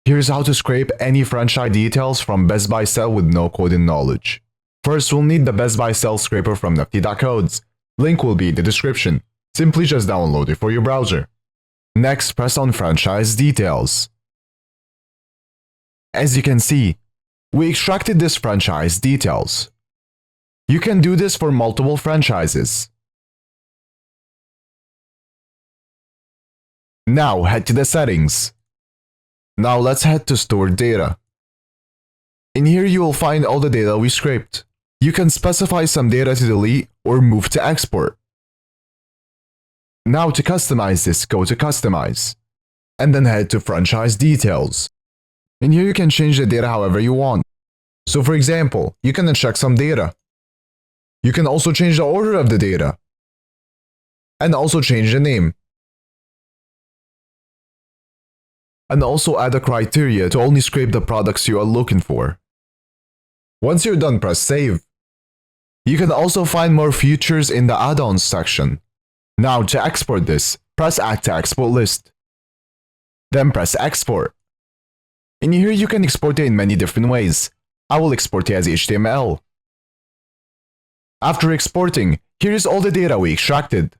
Here's how to scrape any franchise details from BizBuySell with no coding knowledge. First, we'll need the BizBuySell scraper from nifty.codes. Link will be in the description. Simply just download it for your browser. Next, press on Franchise Details. As you can see, we extracted this franchise details. You can do this for multiple franchises. Now head to the settings. Now let's head to Stored Data. In here you will find all the data we scraped. You can specify some data to delete or move to export. Now to customize this, go to Customize, and then head to Franchise Details. In here you can change the data however you want. So for example, you can check some data. You can also change the order of the data, and also change the name. And also add a criteria to only scrape the products you are looking for. Once you're done, press Save. You can also find more features in the add-ons section. Now to export this, press Add to Export List. Then press Export. In here you can export it in many different ways. I will export it as HTML. After exporting, here is all the data we extracted.